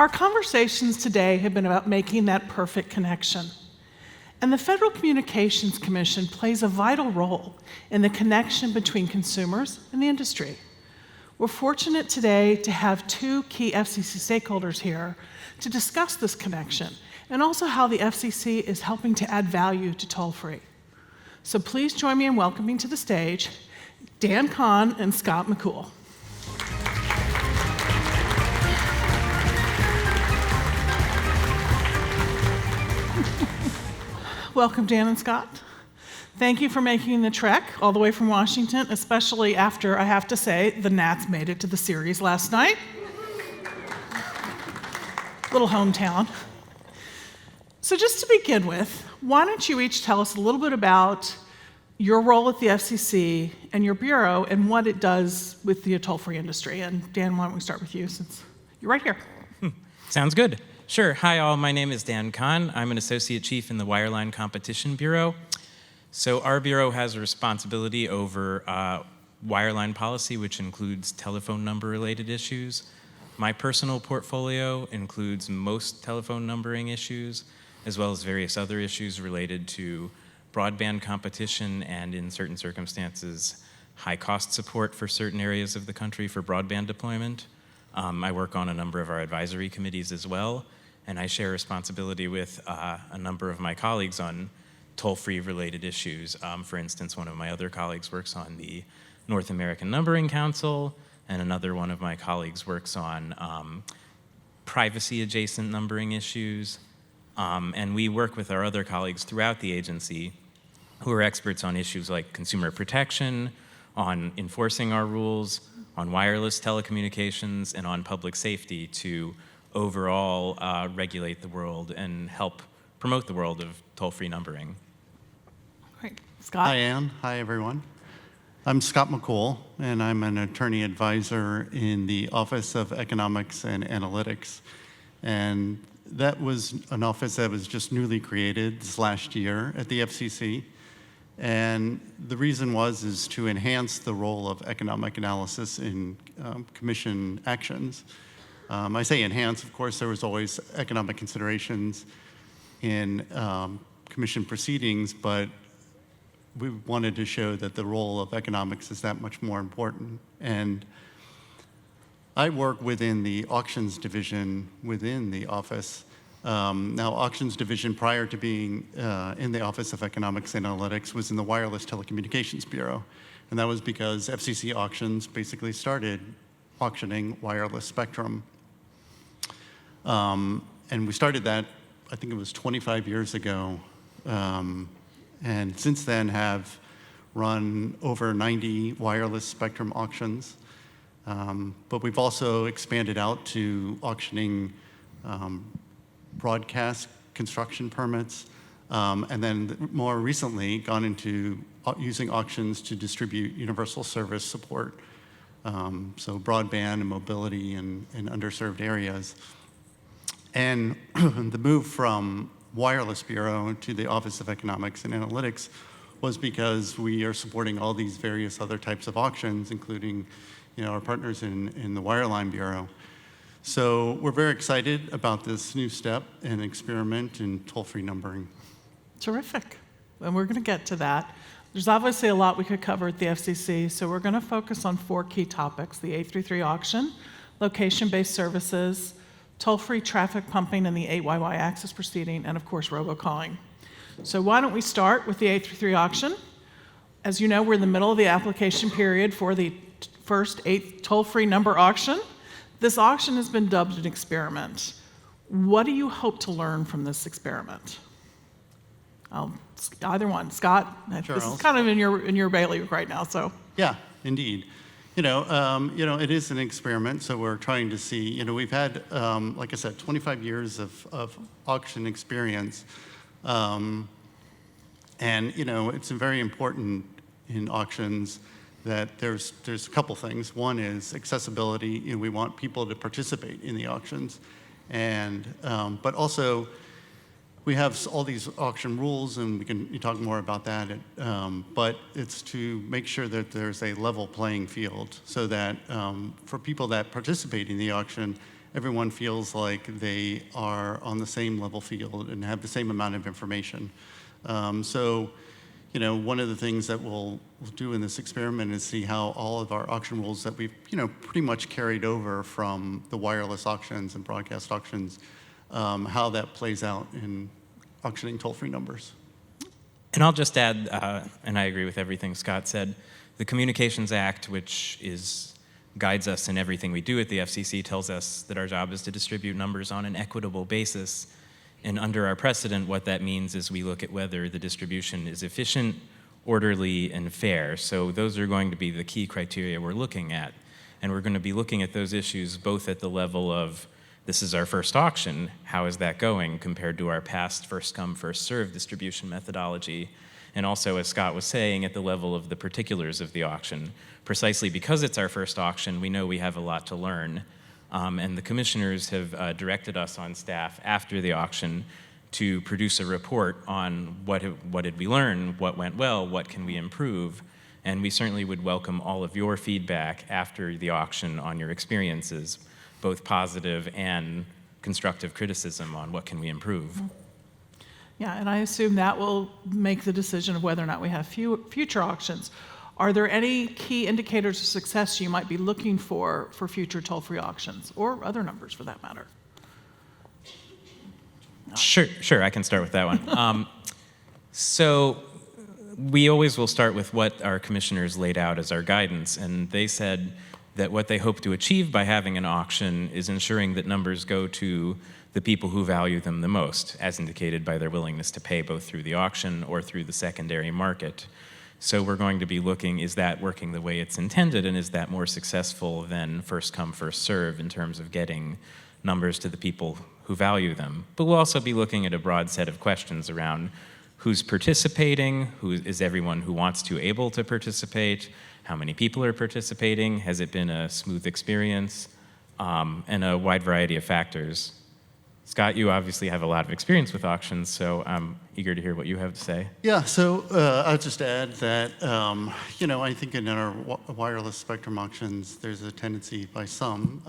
Our conversations today have been about making that perfect connection. And the Federal Communications Commission plays a vital role in the connection between consumers and the industry. We're fortunate today to have two key FCC stakeholders here to discuss this connection and also how the FCC is helping to add value to toll-free. So please join me in welcoming to the stage Dan Kahn and Scott McCool. Welcome, Dan and Scott. Thank you for making the trek all the way from Washington, especially after, I have to say, the Nats made it to the series last night. Little hometown. So just to begin with, why don't you each tell us a little bit about your role at the FCC and your bureau and what it does with the toll-free industry. And Dan, why don't we start with you since you're right here. Sounds good. Sure. Hi, all. My name is Dan Kahn. I'm an associate chief in the Wireline Competition Bureau. So our bureau has a responsibility over wireline policy, which includes telephone number-related issues. My personal portfolio includes most telephone numbering issues, as well as various other issues related to broadband competition and, in certain circumstances, high-cost support for certain areas of the country for broadband deployment. I work on a number of our advisory committees as well, and I share responsibility with a number of my colleagues on toll-free related issues. For instance, one of my other colleagues works on the North American Numbering Council, and another one of my colleagues works on privacy-adjacent numbering issues. And we work with our other colleagues throughout the agency who are experts on issues like consumer protection, on enforcing our rules, on wireless telecommunications, and on public safety to overall regulate the world and help promote the world of toll-free numbering. Great. Scott? Hi, Ann. Hi, everyone. I'm Scott McCool, and I'm an attorney advisor in the Office of Economics and Analytics. And that was an office that was just newly created this last year at the FCC. And the reason is to enhance the role of economic analysis in commission actions. I say enhance, of course, there was always economic considerations in commission proceedings, but we wanted to show that the role of economics is that much more important. And I work within the auctions division within the office. Now, auctions division, prior to being in the Office of Economics and Analytics, was in the Wireless Telecommunications Bureau. And that was because FCC auctions basically started auctioning wireless spectrum. And we started that, I think it was 25 years ago. And since then have run over 90 wireless spectrum auctions. But we've also expanded out to auctioning broadcast construction permits, and then more recently gone into using auctions to distribute universal service support, so broadband and mobility in underserved areas. And the move from Wireless Bureau to the Office of Economics and Analytics was because we are supporting all these various other types of auctions, including our partners in the Wireline Bureau. So we're very excited about this new step and experiment in toll-free numbering. Terrific. And we're going to get to that. There's obviously a lot we could cover at the FCC, so we're going to focus on four key topics: the 833 auction, location-based services, toll-free traffic pumping and the 8YY access proceeding, and of course, robocalling. So why don't we start with the 833 auction? As you know, we're in the middle of the application period for the first toll-free number auction. This auction has been dubbed an experiment. What do you hope to learn from this experiment? Either one. Scott, sure, this is kind of in your bailiwick right now, so. Yeah, indeed. It is an experiment, so we're trying to see, we've had, like I said, 25 years of auction experience. And, it's very important in auctions that there's a couple things. One is accessibility. We want people to participate in the auctions. And, but also, we have all these auction rules, and we can talk more about that. But it's to make sure that there's a level playing field so that for people that participate in the auction everyone feels like they are on the same level field and have the same amount of information. So, one of the things that we'll do in this experiment is see how all of our auction rules that we've, pretty much carried over from the wireless auctions and broadcast auctions, how that plays out in auctioning toll-free numbers. And I'll just add, and I agree with everything Scott said, the Communications Act, which guides us in everything we do at the FCC, tells us that our job is to distribute numbers on an equitable basis. And under our precedent, what that means is we look at whether the distribution is efficient, orderly, and fair. So those are going to be the key criteria we're looking at. And we're going to be looking at those issues both at the level of, this is our first auction, how is that going compared to our past first-come, first-served distribution methodology? And also, as Scott was saying, at the level of the particulars of the auction. Precisely because it's our first auction, we know we have a lot to learn. And the commissioners have directed us on staff after the auction to produce a report on what did we learn, what went well, what can we improve. And we certainly would welcome all of your feedback after the auction on your experiences, both positive and constructive criticism on what can we improve. Yeah, and I assume that will make the decision of whether or not we have future auctions. Are there any key indicators of success you might be looking for future toll-free auctions, or other numbers for that matter? Sure, I can start with that one. So we always will start with what our commissioners laid out as our guidance, and they said that what they hope to achieve by having an auction is ensuring that numbers go to the people who value them the most, as indicated by their willingness to pay both through the auction or through the secondary market. So we're going to be looking, is that working the way it's intended, and is that more successful than first come, first serve in terms of getting numbers to the people who value them? But we'll also be looking at a broad set of questions around who's participating, who is everyone who wants to able to participate, how many people are participating, has it been a smooth experience, and a wide variety of factors. Scott, you obviously have a lot of experience with auctions, so I'm eager to hear what you have to say. Yeah, so I'll just add that, I think in our wireless spectrum auctions, there's a tendency by some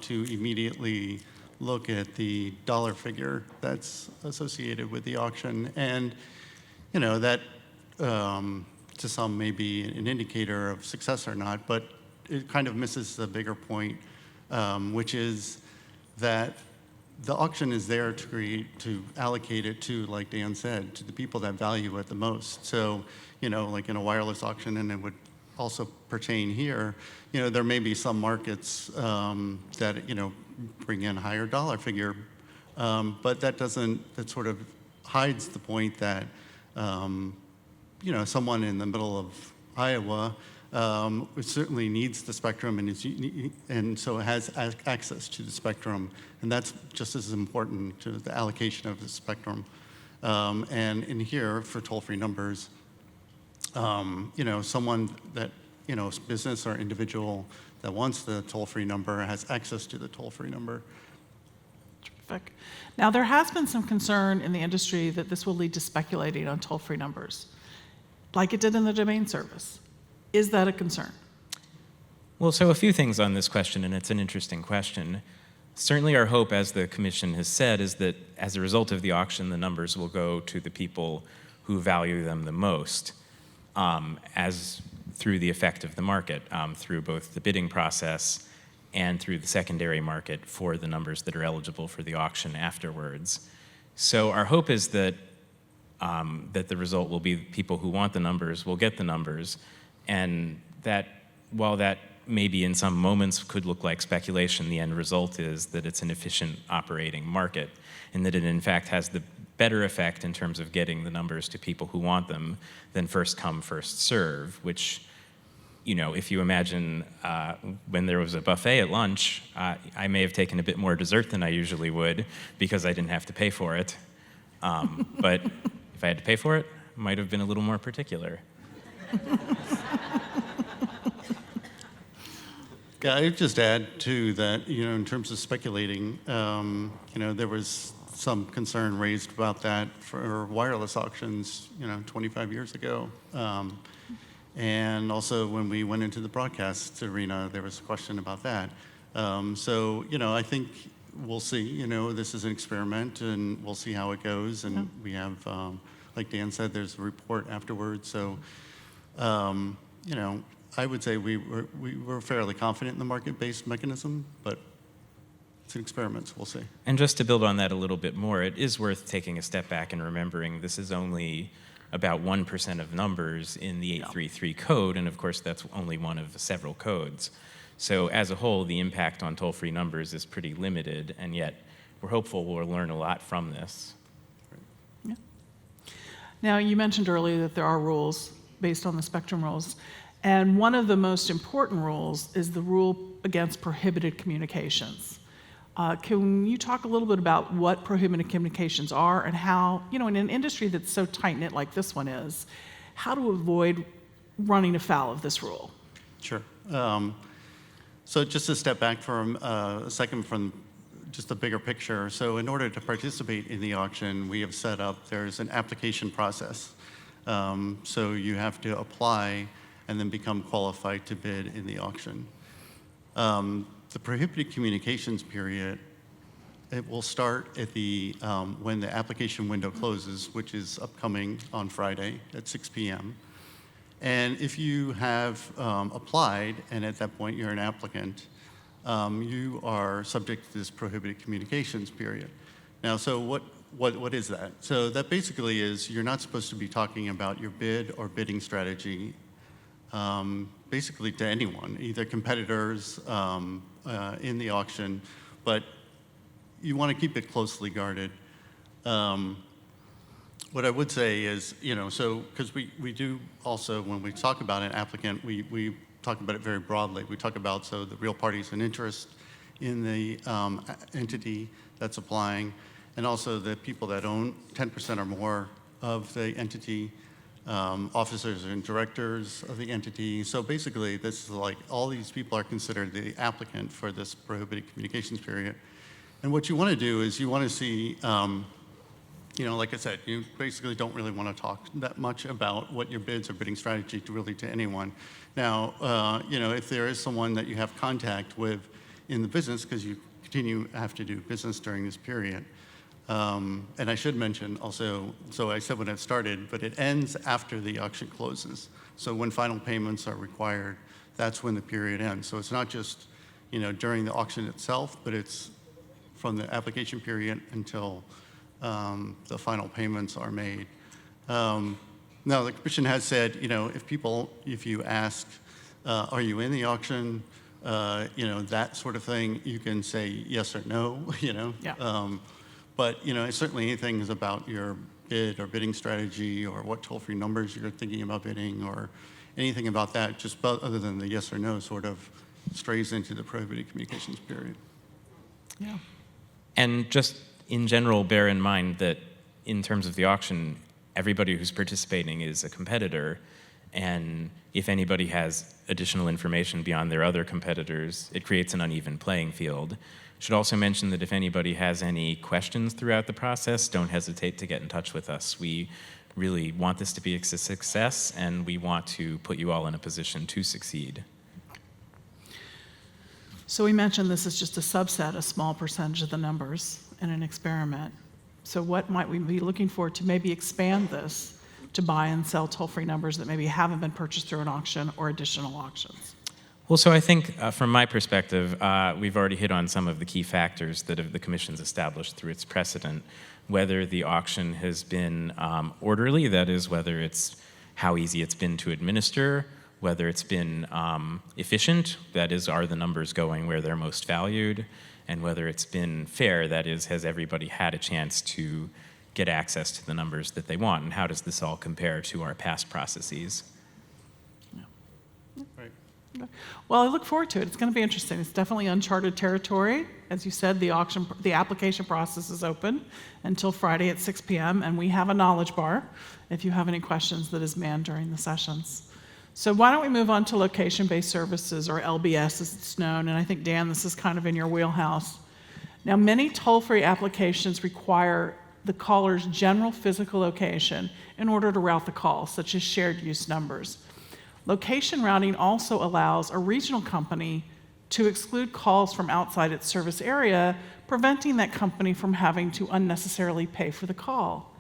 to immediately look at the dollar figure that's associated with the auction. And, that to some may be an indicator of success or not, but it kind of misses the bigger point, which is that the auction is there to allocate it to, like Dan said, to the people that value it the most. So, like in a wireless auction, and it would also pertain here, there may be some markets that, bring in higher dollar figure, but that sort of hides the point that, someone in the middle of Iowa certainly needs the spectrum and so it has access to the spectrum, and that's just as important to the allocation of the spectrum. And in here, for toll-free numbers, someone that, business or individual that wants the toll-free number has access to the toll-free number. Terrific. Now, there has been some concern in the industry that this will lead to speculating on toll-free numbers, like it did in the domain service. Is that a concern? Well, so a few things on this question, and it's an interesting question. Certainly our hope, as the commission has said, is that as a result of the auction, the numbers will go to the people who value them the most, as through the effect of the market, through both the bidding process and through the secondary market for the numbers that are eligible for the auction afterwards. So our hope is that that the result will be people who want the numbers will get the numbers, and that while that maybe in some moments could look like speculation, the end result is that it's an efficient operating market, and that it in fact has the better effect in terms of getting the numbers to people who want them than first come, first serve, which, if you imagine when there was a buffet at lunch, I may have taken a bit more dessert than I usually would because I didn't have to pay for it. But if I had to pay for it, I might have been a little more particular. Yeah, I'd just add too that, in terms of speculating, there was some concern raised about that for wireless auctions, 25 years ago. And also when we went into the broadcast arena, there was a question about that. So, I think we'll see. This is an experiment, and we'll see how it goes. And we have, like Dan said, there's a report afterwards. So, I would say we were fairly confident in the market-based mechanism, but it's an experiment, so we'll see. And just to build on that a little bit more, it is worth taking a step back and remembering this is only about 1% of numbers in the 833 code, and of course that's only one of several codes. So as a whole, the impact on toll-free numbers is pretty limited, and yet we're hopeful we'll learn a lot from this. Yeah. Now, you mentioned earlier that there are rules based on the spectrum rules, and one of the most important rules is the rule against prohibited communications. Can you talk a little bit about what prohibited communications are and how, in an industry that's so tight-knit like this one is, how to avoid running afoul of this rule? Sure. So just to step back for a second from just the bigger picture. So in order to participate in the auction, we have set up, there's an application process. So you have to apply and then become qualified to bid in the auction. The prohibited communications period, it will start at when the application window closes, which is upcoming on Friday at 6 p.m. And if you have applied, and at that point you're an applicant, you are subject to this prohibited communications period. Now, so what is that? So that basically is you're not supposed to be talking about your bid or bidding strategy basically to anyone, either competitors in the auction, but you want to keep it closely guarded. What I would say is, so because we do also, when we talk about an applicant, we talk about it very broadly. We talk about, so the real parties and interest in the entity that's applying, and also the people that own 10% or more of the entity, officers and directors of the entity. So basically, this is like all these people are considered the applicant for this prohibited communications period. And what you want to do is you want to see, like I said, you basically don't really want to talk that much about what your bids or bidding strategy to anyone. Now, if there is someone that you have contact with in the business, because you have to do business during this period. And I should mention also, so I said when it started, but it ends after the auction closes. So when final payments are required, that's when the period ends. So it's not just, during the auction itself, but it's from the application period until the final payments are made. Now, the Commission has said, if you ask, are you in the auction, that sort of thing, you can say yes or no, Yeah. But, certainly anything is about your bid or bidding strategy or what toll-free numbers you're thinking about bidding or anything about that, just other than the yes or no sort of strays into the prohibited communications period. Yeah. And just in general, bear in mind that in terms of the auction, everybody who's participating is a competitor, and if anybody has additional information beyond their other competitors, it creates an uneven playing field. Should also mention that if anybody has any questions throughout the process, don't hesitate to get in touch with us. We really want this to be a success, and we want to put you all in a position to succeed. So we mentioned this is just a subset, a small percentage of the numbers in an experiment. So what might we be looking for to maybe expand this to buy and sell toll-free numbers that maybe haven't been purchased through an auction or additional auctions? Well, so I think from my perspective, we've already hit on some of the key factors that the Commission's established through its precedent. Whether the auction has been orderly, that is, whether it's how easy it's been to administer, whether it's been efficient, that is, are the numbers going where they're most valued, and whether it's been fair, that is, has everybody had a chance to get access to the numbers that they want, and how does this all compare to our past processes? Right. Well, I look forward to it. It's going to be interesting. It's definitely uncharted territory. As you said, the application process is open until Friday at 6 p.m., and we have a knowledge bar if you have any questions that is manned during the sessions. So why don't we move on to location-based services, or LBS as it's known, and I think, Dan, this is kind of in your wheelhouse. Now, many toll-free applications require the caller's general physical location in order to route the call, such as shared use numbers. Location routing also allows a regional company to exclude calls from outside its service area, preventing that company from having to unnecessarily pay for the call.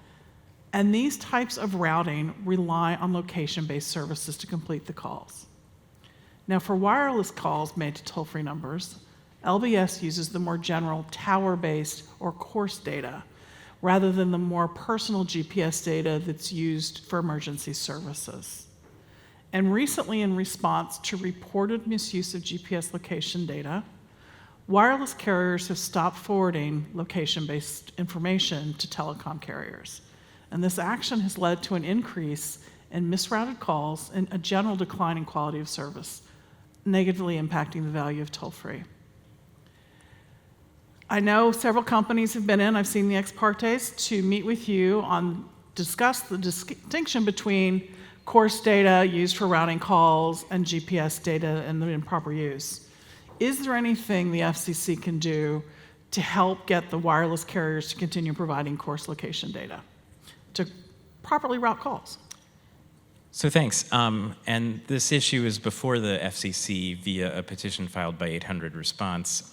And these types of routing rely on location-based services to complete the calls. Now, for wireless calls made to toll-free numbers, LBS uses the more general tower-based or course data, rather than the more personal GPS data that's used for emergency services. And recently, in response to reported misuse of GPS location data, wireless carriers have stopped forwarding location-based information to telecom carriers. And this action has led to an increase in misrouted calls and a general decline in quality of service, negatively impacting the value of toll-free. I know several companies have been in, I've seen the ex partes, to meet with you on discuss the distinction between course data used for routing calls and GPS data and the improper use. Is there anything the FCC can do to help get the wireless carriers to continue providing course location data to properly route calls? So thanks. And this issue is before the FCC via a petition filed by 800 Response.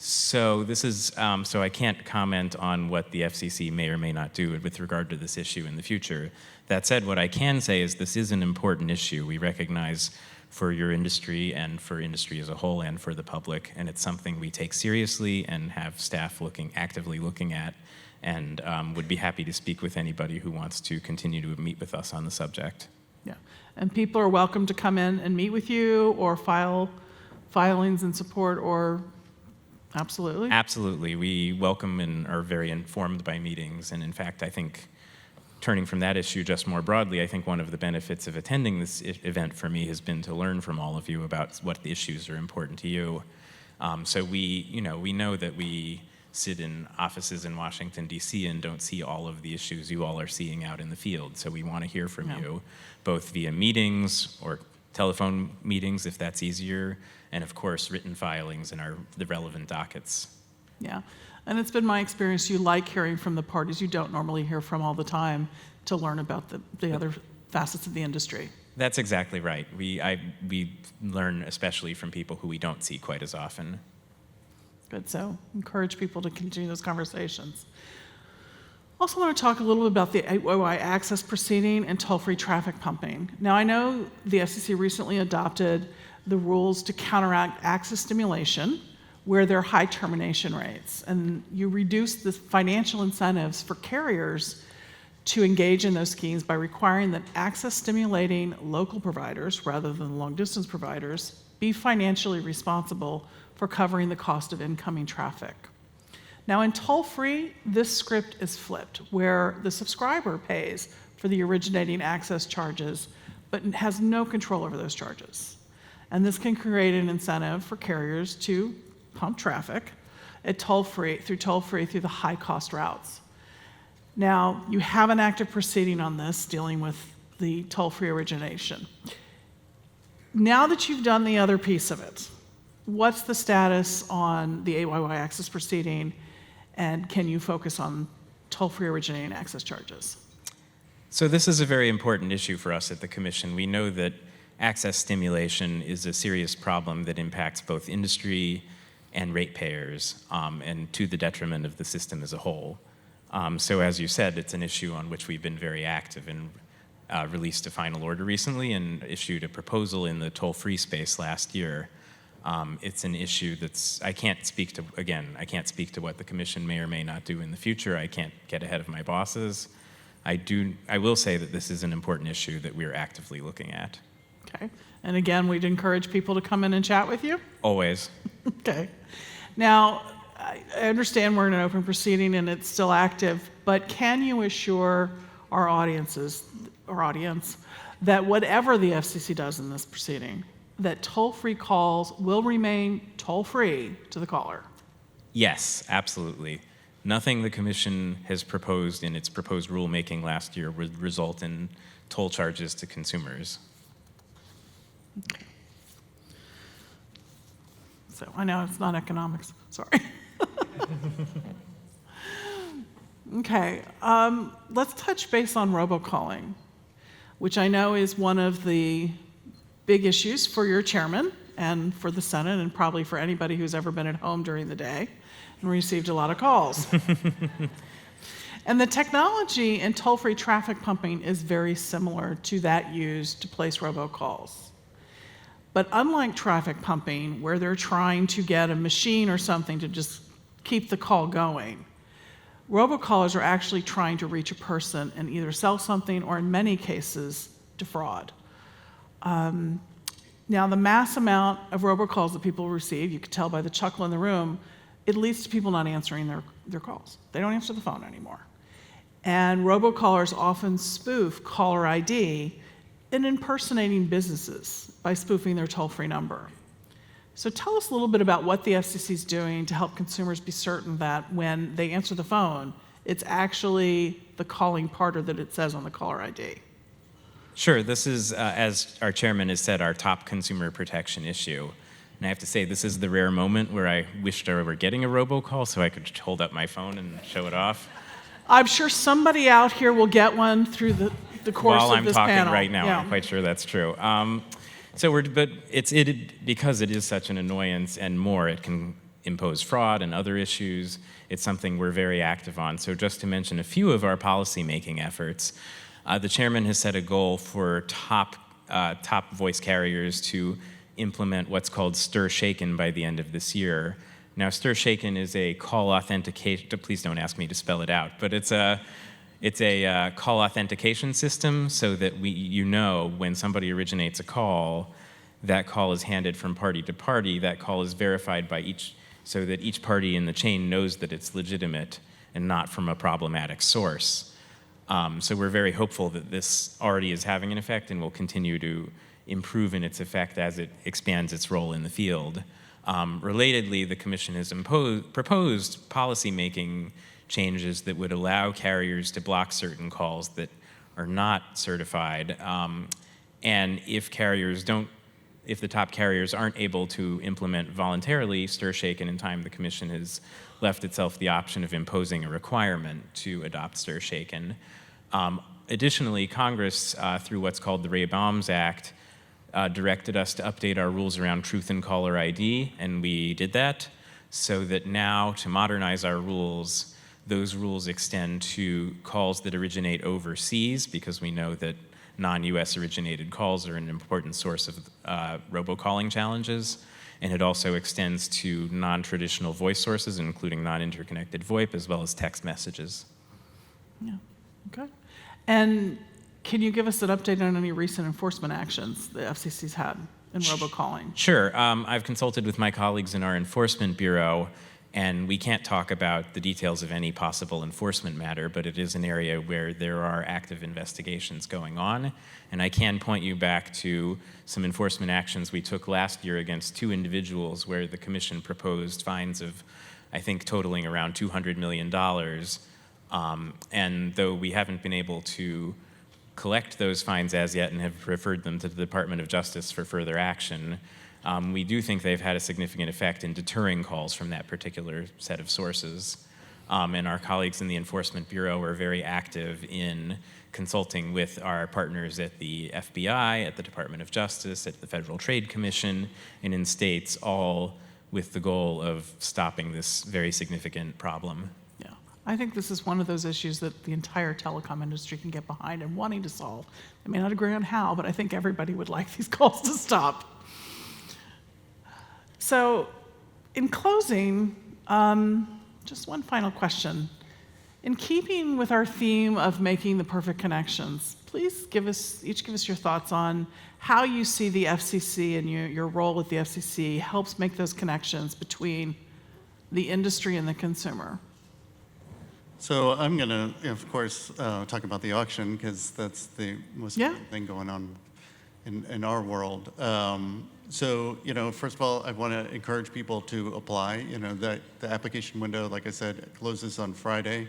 So this is, so I can't comment on what the FCC may or may not do with regard to this issue in the future. That said, what I can say is this is an important issue. We recognize for your industry and for industry as a whole and for the public, and it's something we take seriously and have staff actively looking at, and would be happy to speak with anybody who wants to continue to meet with us on the subject. Yeah, and people are welcome to come in and meet with you or file filings in support or. Absolutely. Absolutely. We welcome and are very informed by meetings. And in fact, I think, turning from that issue just more broadly, I think one of the benefits of attending this event for me has been to learn from all of you about what issues are important to you. So we know that we sit in offices in Washington, D.C. and don't see all of the issues you all are seeing out in the field. So we want to hear from you, both via meetings or telephone meetings, if that's easier, and of course, written filings in the relevant dockets. Yeah, and it's been my experience, you like hearing from the parties you don't normally hear from all the time to learn about the other facets of the industry. That's exactly right. We learn especially from people who we don't see quite as often. Good, so encourage people to continue those conversations. Also want to talk a little bit about the 8YY access proceeding and toll-free traffic pumping. Now, I know the FCC recently adopted the rules to counteract access stimulation where there are high termination rates, and you reduce the financial incentives for carriers to engage in those schemes by requiring that access stimulating local providers, rather than long-distance providers, be financially responsible for covering the cost of incoming traffic. Now, in toll-free, this script is flipped, where the subscriber pays for the originating access charges, but has no control over those charges. And this can create an incentive for carriers to pump traffic at toll-free through the high-cost routes. Now, you have an active proceeding on this dealing with the toll-free origination. Now that you've done the other piece of it, what's the status on the 8YY access proceeding, and can you focus on toll-free originating access charges? So this is a very important issue for us at the Commission. We know that access stimulation is a serious problem that impacts both industry and ratepayers, and to the detriment of the system as a whole. So as you said, it's an issue on which we've been very active and released a final order recently and issued a proposal in the toll-free space last year. It's an issue that's, I can't speak to what the Commission may or may not do in the future. I can't get ahead of my bosses. I will say that this is an important issue that we're actively looking at. Okay, and again, we'd encourage people to come in and chat with you? Always. Okay. Now, I understand we're in an open proceeding and it's still active, but can you assure our audience that whatever the FCC does in this proceeding, that toll-free calls will remain toll-free to the caller? Yes, absolutely. Nothing the Commission has proposed in its proposed rulemaking last year would result in toll charges to consumers. Okay. So I know it's not economics, sorry. Okay, let's touch base on robocalling, which I know is one of the big issues for your chairman and for the Senate, and probably for anybody who's ever been at home during the day and received a lot of calls. And the technology in toll-free traffic pumping is very similar to that used to place robocalls. But unlike traffic pumping, where they're trying to get a machine or something to just keep the call going, robocallers are actually trying to reach a person and either sell something or, in many cases, defraud. Now, the mass amount of robocalls that people receive, you could tell by the chuckle in the room, it leads to people not answering their calls. They don't answer the phone anymore. And robocallers often spoof caller ID in impersonating businesses by spoofing their toll-free number. So tell us a little bit about what the FCC is doing to help consumers be certain that when they answer the phone, it's actually the calling party that it says on the caller ID. Sure, this is, as our chairman has said, our top consumer protection issue. And I have to say, this is the rare moment where I wished I were getting a robocall so I could hold up my phone and show it off. I'm sure somebody out here will get one through the course While of I'm this talking panel. right now, Yeah. I'm quite sure that's true. Because it is such an annoyance and more, it can impose fraud and other issues. It's something we're very active on. So just to mention a few of our policy-making efforts, the chairman has set a goal for top voice carriers to implement what's called STIR/SHAKEN by the end of this year. Now, STIR/SHAKEN is a call authentication. Please don't ask me to spell it out, but it's a call authentication system so that when somebody originates a call, that call is handed from party to party. That call is verified by so that each party in the chain knows that it's legitimate and not from a problematic source. So we're very hopeful that this already is having an effect and will continue to improve in its effect as it expands its role in the field. Relatedly, the Commission has proposed policy-making changes that would allow carriers to block certain calls that are not certified. And if the top carriers aren't able to implement voluntarily STIR/SHAKEN in time, the Commission has left itself the option of imposing a requirement to adopt STIR/SHAKEN. Additionally, Congress, through what's called the Ray-Bombs Act, directed us to update our rules around truth in caller ID, and we did that, so that now, to modernize our rules, those rules extend to calls that originate overseas, because we know that non-US originated calls are an important source of robocalling challenges. And it also extends to non-traditional voice sources, including non-interconnected VoIP, as well as text messages. Yeah, okay. And can you give us an update on any recent enforcement actions the FCC's had in robocalling? Sure. I've consulted with my colleagues in our Enforcement Bureau, and we can't talk about the details of any possible enforcement matter, but it is an area where there are active investigations going on. And I can point you back to some enforcement actions we took last year against 2 individuals where the Commission proposed fines of, I think, totaling around $200 million. And though we haven't been able to collect those fines as yet and have referred them to the Department of Justice for further action, we do think they've had a significant effect in deterring calls from that particular set of sources. And our colleagues in the Enforcement Bureau are very active in consulting with our partners at the FBI, at the Department of Justice, at the Federal Trade Commission, and in states, all with the goal of stopping this very significant problem. Yeah, I think this is one of those issues that the entire telecom industry can get behind and wanting to solve. I may not agree on how, but I think everybody would like these calls to stop. So, in closing, just one final question. In keeping with our theme of making the perfect connections, please give us your thoughts on how you see the FCC and your role at the FCC helps make those connections between the industry and the consumer. So I'm going to, of course, talk about the auction because that's the most important thing going on in our world. So, first of all, I want to encourage people to apply. The application window, like I said, closes on Friday.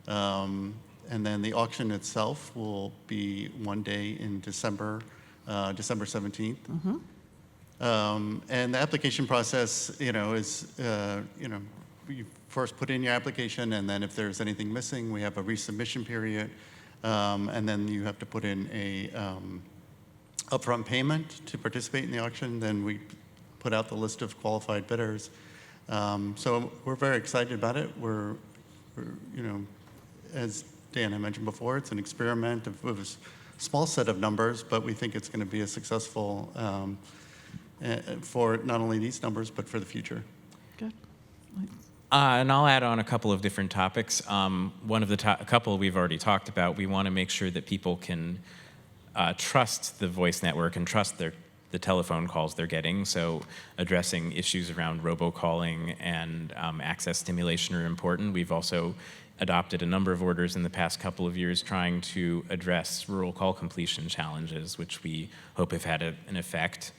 And then the auction itself will be one day in December 17th. Mm-hmm. And the application process, is, you first put in your application, and then if there's anything missing, we have a resubmission period. And then you have to put in a upfront payment to participate in the auction. Then we put out the list of qualified bidders. So we're very excited about it. We're, you know, as Dan had mentioned before, it's an experiment with a small set of numbers, but we think it's going to be a successful for not only these numbers, but for the future. Good. And I'll add on a couple of different topics. One of a couple we've already talked about. We want to make sure that people can trust the voice network and trust the telephone calls they're getting. So addressing issues around robocalling and access stimulation are important. We've also adopted a number of orders in the past couple of years trying to address rural call completion challenges, which we hope have had an effect.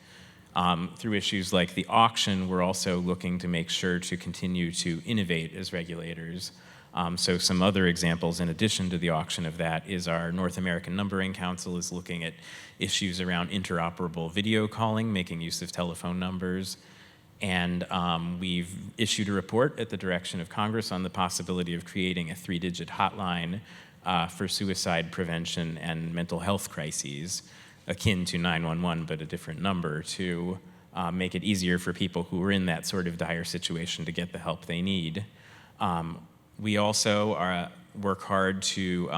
Through issues like the auction, we're also looking to make sure to continue to innovate as regulators. So some other examples in addition to the auction of that is our North American Numbering Council is looking at issues around interoperable video calling, making use of telephone numbers. And we've issued a report at the direction of Congress on the possibility of creating a 3-digit hotline for suicide prevention and mental health crises, akin to 911, but a different number, to make it easier for people who are in that sort of dire situation to get the help they need. We also work hard to,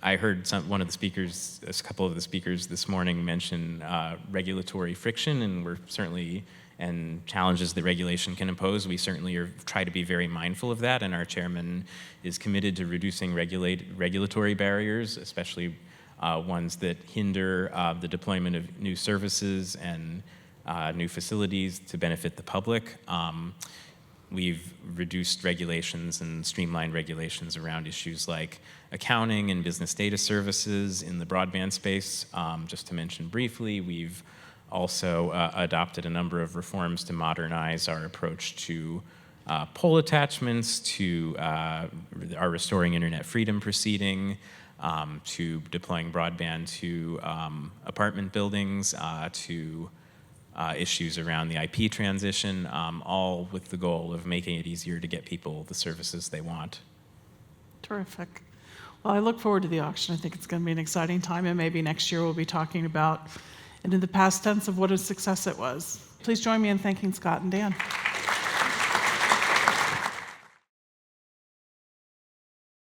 I heard one of the speakers, a couple of the speakers this morning mention regulatory friction, and we're certainly, and challenges that regulation can impose. We certainly try to be very mindful of that, and our chairman is committed to reducing regulatory barriers, especially ones that hinder the deployment of new services and new facilities to benefit the public. We've reduced regulations and streamlined regulations around issues like accounting and business data services in the broadband space. Just to mention briefly, we've also adopted a number of reforms to modernize our approach to poll attachments, to our Restoring Internet Freedom proceeding, to deploying broadband to apartment buildings, to issues around the IP transition, all with the goal of making it easier to get people the services they want. Terrific. Well, I look forward to the auction. I think it's going to be an exciting time, and maybe next year we'll be talking about, and in the past tense, of what a success it was. Please join me in thanking Scott and Dan.